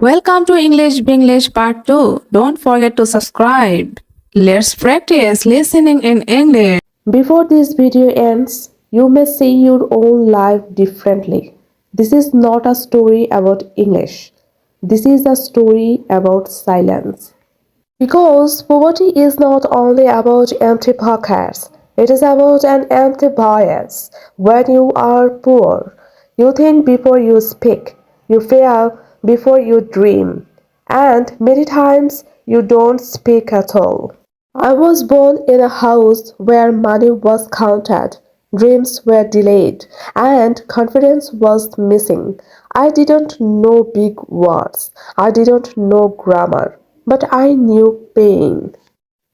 Welcome to English Binglish Part 2. Don't forget to subscribe. Let's practice listening in English. Before this video ends, you may see your own life differently. This is not a story about English. This is a story about silence. Because poverty is not only about empty pockets, it is about an empty bias. When you are poor, you think before you speak, you fear before you dream, and many times you don't speak at all. I was born in a house where money was counted, dreams were delayed, and confidence was missing. I didn't know big words, I didn't know grammar, but I knew pain.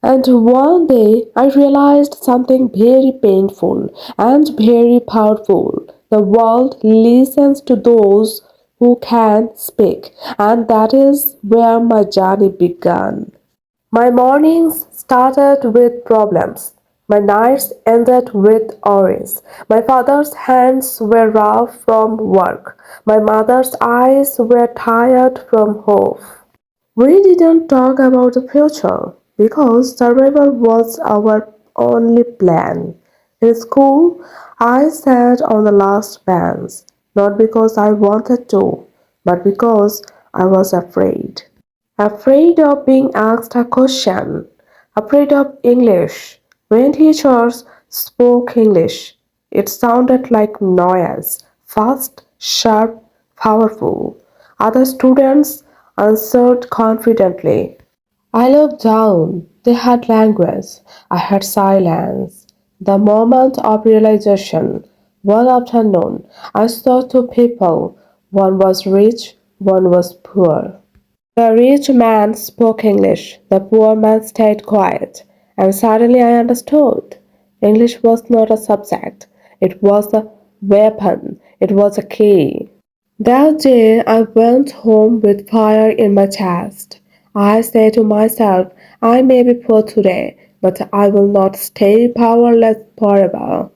And one day I realized something very painful and very powerful. The world listens to those who can speak, and that is where my journey began. My mornings started with problems. My nights ended with worries. My father's hands were rough from work. My mother's eyes were tired from hope. We didn't talk about the future because survival was our only plan. In school, I sat on the last bench, not because I wanted to, but because I was afraid. Afraid of being asked a question, afraid of English. When teachers spoke English, it sounded like noise, fast, sharp, powerful. Other students answered confidently. I looked down. They had language. I had silence. The moment of realization. One afternoon, I saw two people. One was rich, one was poor. The rich man spoke English, the poor man stayed quiet, and suddenly I understood. English was not a subject, it was a weapon, it was a key. That day I went home with fire in my chest. I said to myself, I may be poor today, but I will not stay powerless forever.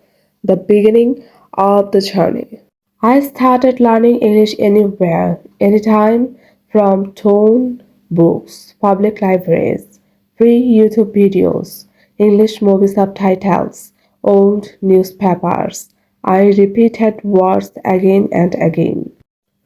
The beginning of the journey. I started learning English anywhere, anytime, from tone books, public libraries, free YouTube videos, English movie subtitles, old newspapers. I repeated words again and again.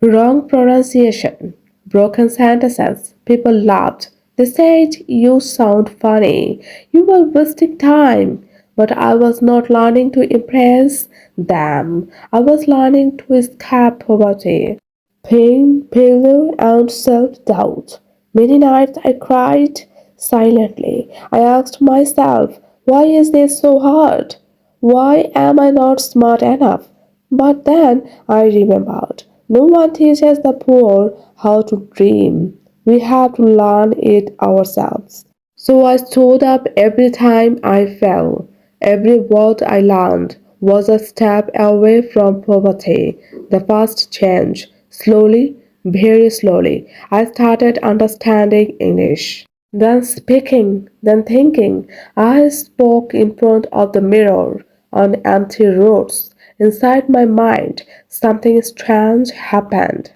Wrong pronunciation, broken sentences. People laughed. They said, You sound funny. You were wasting time. But I was not learning to impress them. I was learning to escape poverty, pain, failure, and self doubt. Many nights I cried silently. I asked myself, Why is this so hard? Why am I not smart enough? But then I remembered no one teaches the poor how to dream. We have to learn it ourselves. So I stood up every time I fell. Every word I learned was a step away from poverty. The first change, slowly, very slowly, I started understanding English. Then speaking, then thinking, I spoke in front of the mirror on empty roads. Inside my mind, something strange happened.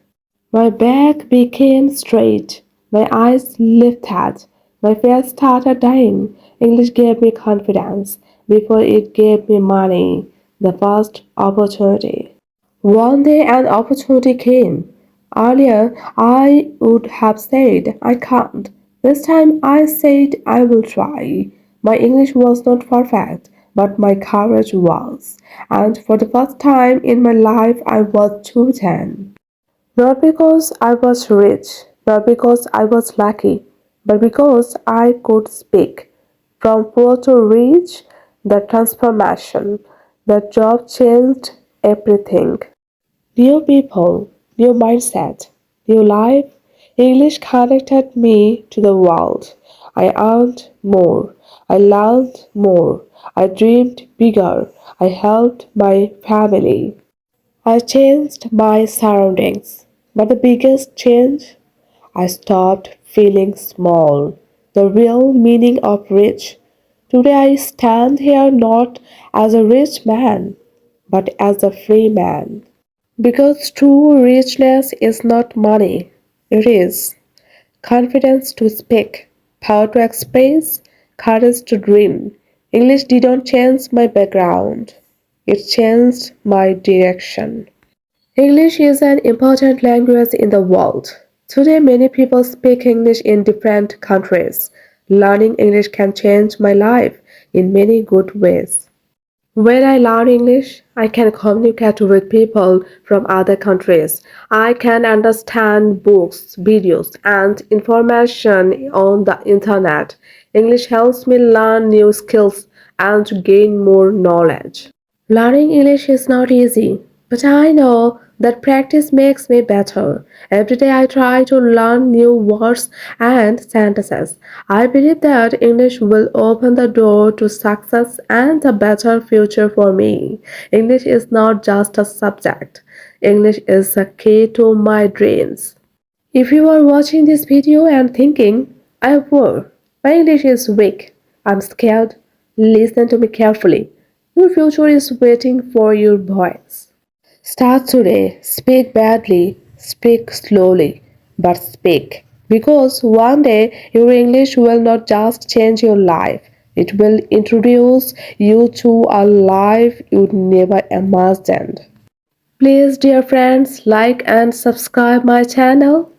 My back became straight, my eyes lifted, my face started dying. English gave me confidence before it gave me money, the first opportunity. One day an opportunity came. Earlier, I would have said, I can't. This time I said, I will try. My English was not perfect, but my courage was. And for the first time in my life, I was chosen. Not because I was rich, not because I was lucky, but because I could speak. From poor to rich, the transformation, the job changed everything. New people, new mindset, new life. English connected me to the world. I earned more. I learned more. I dreamed bigger. I helped my family. I changed my surroundings. But the biggest change, I stopped feeling small. The real meaning of rich. Today I stand here not as a rich man, but as a free man. Because true richness is not money, It is confidence to speak, power to express, courage to dream. English didn't change my background, it changed my direction. English is an important language in the world. Today, many people speak English in different countries. Learning English can change my life in many good ways. When I learn English, I can communicate with people from other countries. I can understand books, videos, and information on the internet. English helps me learn new skills and gain more knowledge. Learning English is not easy, but I know that practice makes me better. Every day I try to learn new words and sentences. I believe that English will open the door to success and a better future for me. English is not just a subject, English is a key to my dreams. If you are watching this video and thinking, my English is weak, I'm scared, listen to me carefully. Your future is waiting for your voice. Start today, speak badly, speak slowly, but speak. Because one day your English will not just change your life, it will introduce you to a life you never imagined. Please, dear friends, like and subscribe my channel.